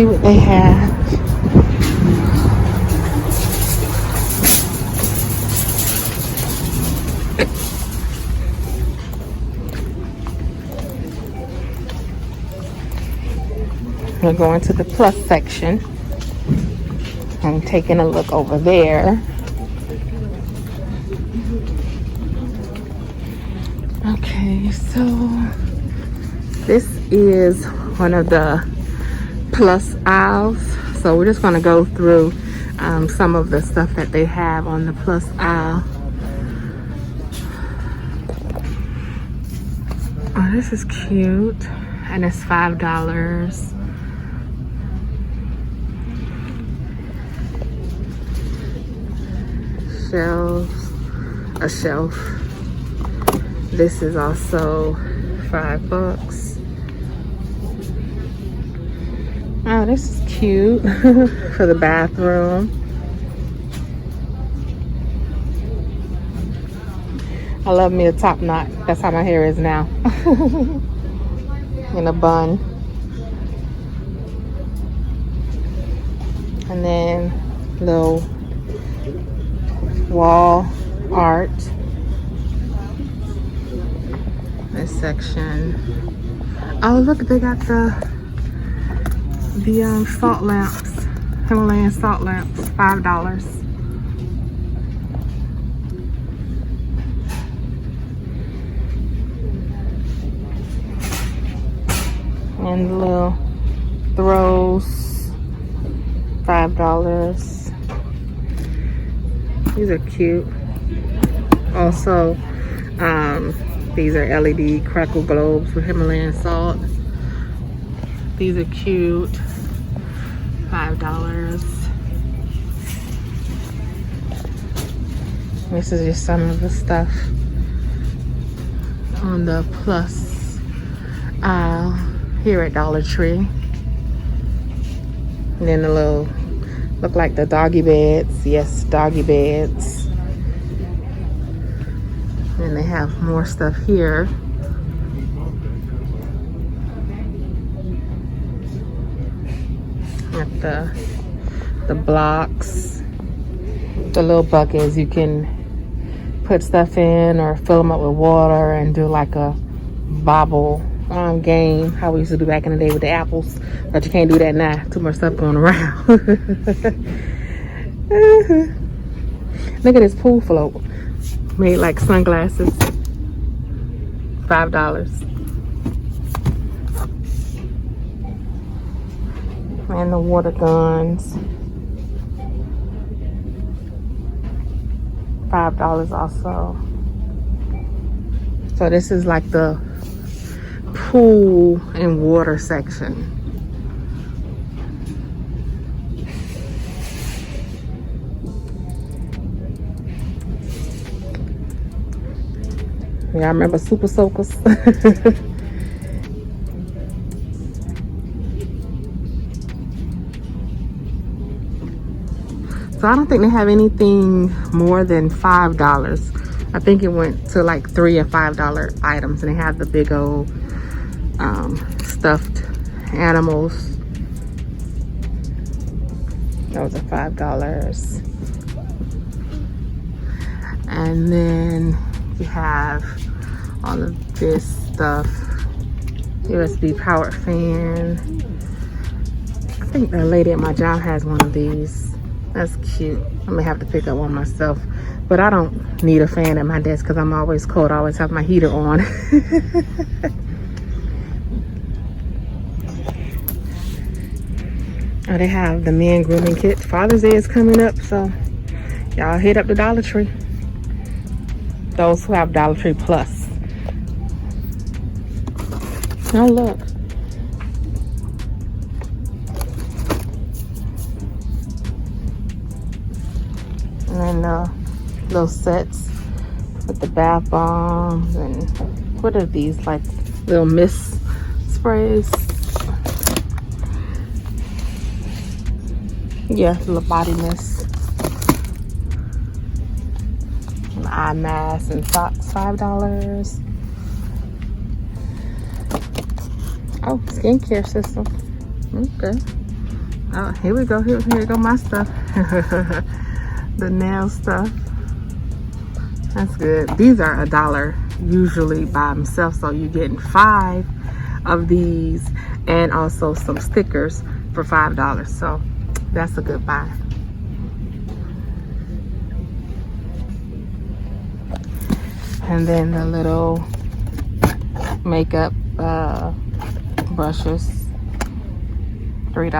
see what they have. We're going to the plus section. I'm taking a look over there. Okay, so this is one of the plus aisles. So we're just going to go through some of the stuff that they have on the plus aisle. Oh, this is cute, and it's $5. A shelf. This is also $5. Oh, this is cute for the bathroom. I love me a top knot. That's how my hair is now. In a bun. And then little wall art. This section. Oh, look, they got the salt lamps, Himalayan salt lamps, $5. And the little throws, $5. These are cute. Also, these are LED crackle globes with Himalayan salt. These are cute. $5. This is just some of the stuff on the plus aisle here at Dollar Tree. And then the little, look like the doggy beds. Yes, doggy beds. And they have more stuff here. At the blocks, the little buckets you can put stuff in or fill them up with water and do like a bobble game, how we used to do back in the day with the apples, but you can't do that now. Too much stuff going around. Look at this pool float, made like sunglasses. $5. And the water guns, $5 also. So this is like the pool and water section. Yeah, I remember Super Soakers. So I don't think they have anything more than $5. I think it went to like $3 and $5 items, and they have the big old stuffed animals. Those are $5. And then you have all of this stuff. USB powered fan. I think the lady at my job has one of these. That's cute. I may have to pick up one myself, but I don't need a fan at my desk because I'm always cold. I always have my heater on. Oh, they have the men grooming kit. Father's Day is coming up, so y'all hit up the Dollar Tree. Those who have Dollar Tree Plus. Oh, look. And then little sets with the bath bombs and what are these, like little mist sprays? Yeah, little body mist. An eye mask and socks, $5. Oh, skincare system. Okay. Oh, here we go. Here go my stuff. The nail stuff. That's good. These are $1 usually by themselves, so you're getting 5 of these and also some stickers for $5. So that's a good buy. And then the little makeup brushes, $3.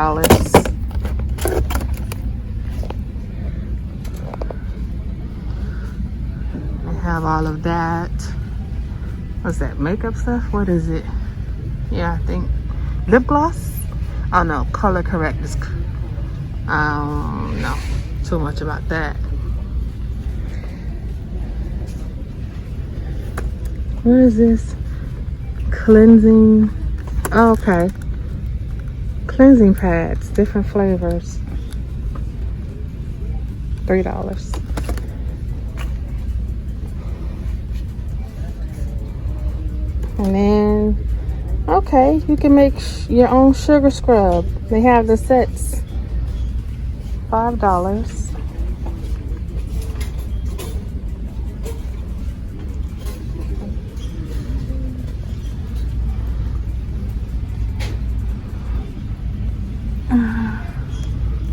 I have all of that. What's that, makeup stuff? What is it? Yeah, I think lip gloss. Oh no, color correctness. No, too much about that. What is this? Cleansing. Oh, okay. Cleansing pads, different flavors. $3. And then, okay, you can make your own sugar scrub. They have the sets. $5.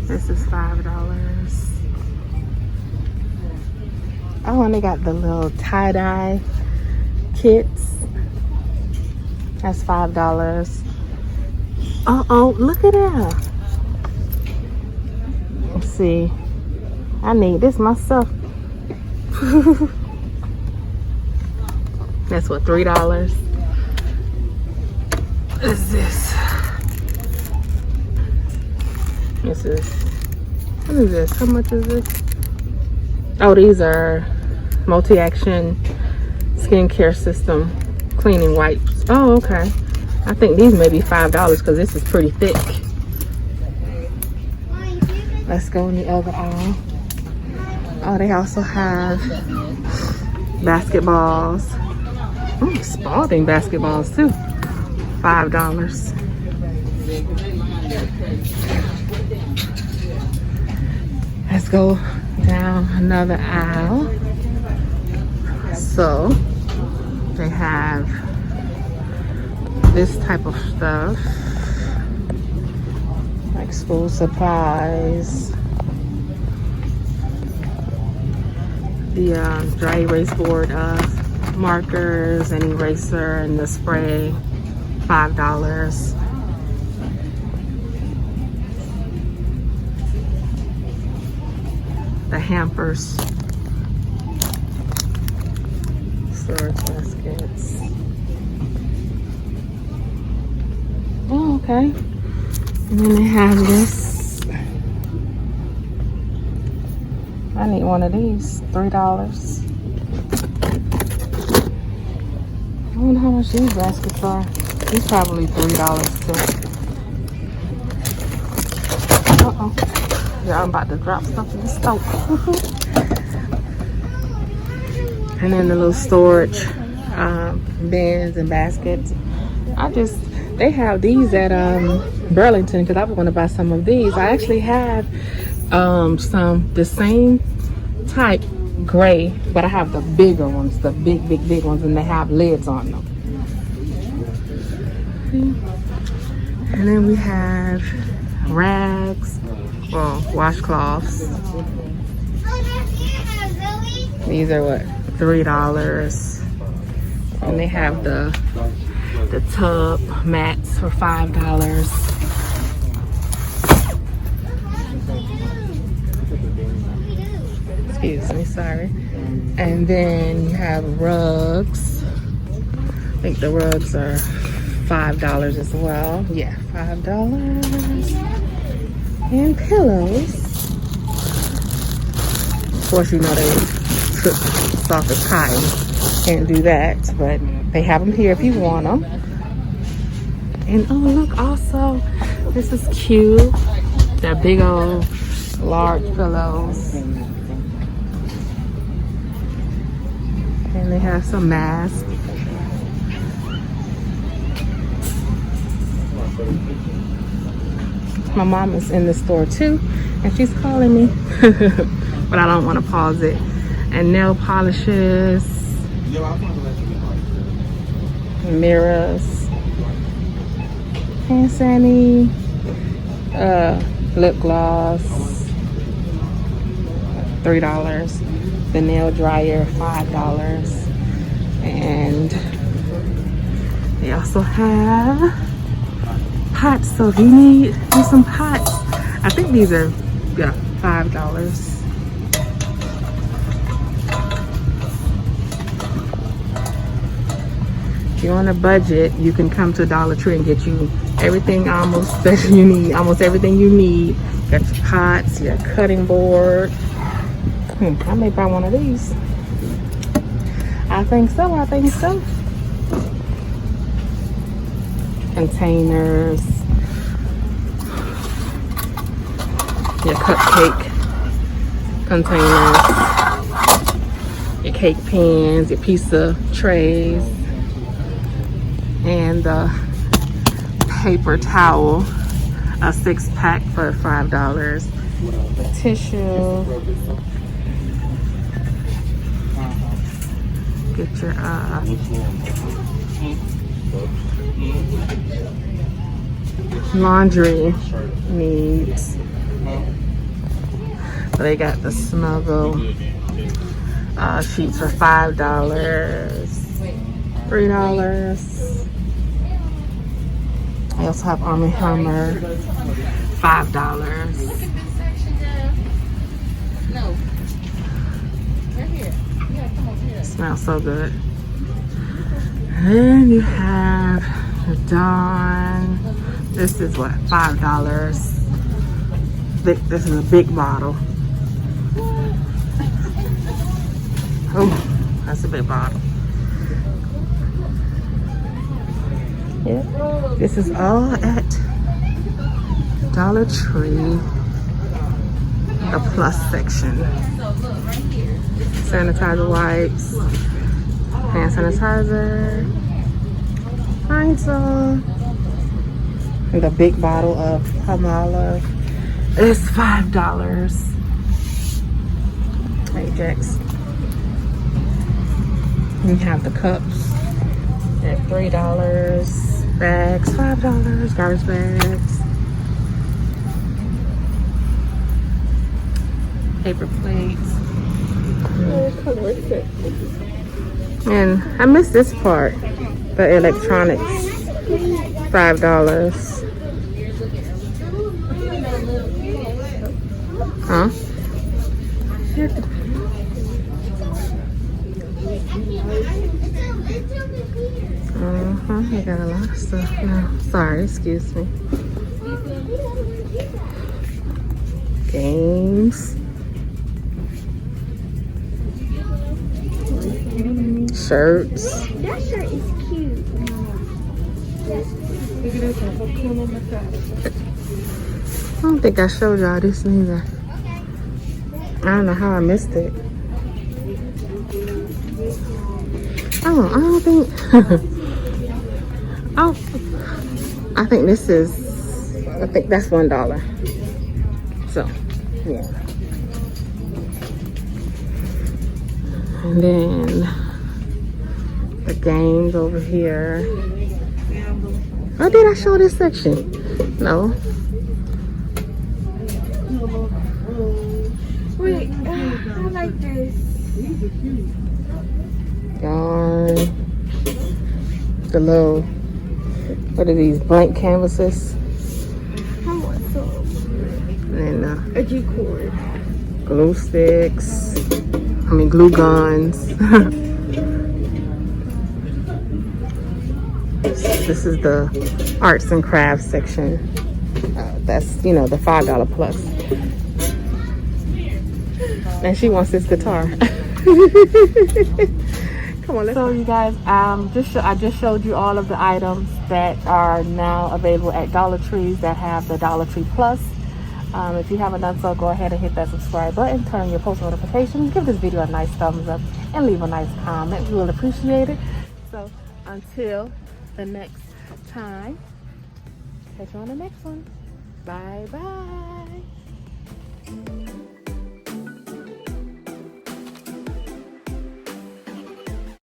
This is $5. Oh, and they got the little tie-dye kits. That's $5. Oh, look at that. Let's see. I need this myself. That's what, $3? What is this? What is this? How much is this? Oh, these are multi-action skincare system cleaning wipes. Oh, okay. I think these may be $5 because this is pretty thick. Let's go in the other aisle. Oh, they also have basketballs. Spalding basketballs too. $5. Let's go down another aisle. So they have this type of stuff, like school supplies, the dry erase board markers and eraser and the spray, $5. The hampers, storage baskets. Oh, okay. And then they have this. I need one of these. $3. I wonder how much these baskets are. These probably $3 too. Uh-oh. Yeah, I'm about to drop stuff in the stove. And then the little storage bins and baskets. They have these at Burlington because I was going to buy some of these. I actually have the same type gray, but I have the bigger ones, the big ones, and they have lids on them. And then we have rags, well, washcloths. These are what, $3, and they have the tub mats for $5. Excuse me, sorry. And then you have rugs. I think the rugs are $5 as well. Yeah, $5. And pillows. Of course, you know they took soft as cotton. Can't do that, but they have them here if you want them. And oh, look, also, this is cute. They're big old, large pillows. And they have some masks. My mom is in the store too, and she's calling me, but I don't want to pause it. And nail polishes, mirrors, hand sanitizer, lip gloss, $3. The nail dryer, $5. And they also have pots. So if you need some pots, I think these are, yeah, $5. If you're on a budget, you can come to Dollar Tree and get you everything almost that you need. Almost everything you need. Got your pots, your cutting board. I may buy one of these. I think so. I think so. Containers. Your cupcake containers. Your cake pans. Your pizza trays. And the paper towel, a 6-pack for $5. The tissue. Get your laundry needs. So they got the Snuggle sheets for $5, $3. I also have Arm & Hammer, $5. Smells so good. And you have the Dawn. This is what, $5. This is a big bottle. Oh, that's a big bottle. Yeah, this is all at Dollar Tree, the plus section. Sanitizer wipes, hand sanitizer, Lysol, and the big bottle of Palmolive is $5. Ajax. You have the cups at $3. Bags, $5. Garbage bags. Paper plates. And I missed this part. The electronics. $5. Huh? I got a lot of stuff now. Sorry, excuse me. Games. Shirts. That shirt is cute. I don't think I showed y'all this neither. I don't know how I missed it. Oh, I don't think. Oh, I think this is. I think that's $1. So, yeah. And then the games over here. Oh, did I show this section? No. Wait, I like this. Yarn. The little, what are these, blank canvases? I want some. And A G-cord. glue sticks. I mean, glue guns. This is the arts and crafts section. That's, you know, the $5 plus. And she wants this guitar. Come on, let's so you guys, I just showed you all of the items that are now available at Dollar Trees that have the Dollar Tree Plus. If you haven't done so, go ahead and hit that subscribe button, turn on your post notifications, give this video a nice thumbs up, and leave a nice comment. We will appreciate it. So until the next time, catch you on the next one. Bye bye.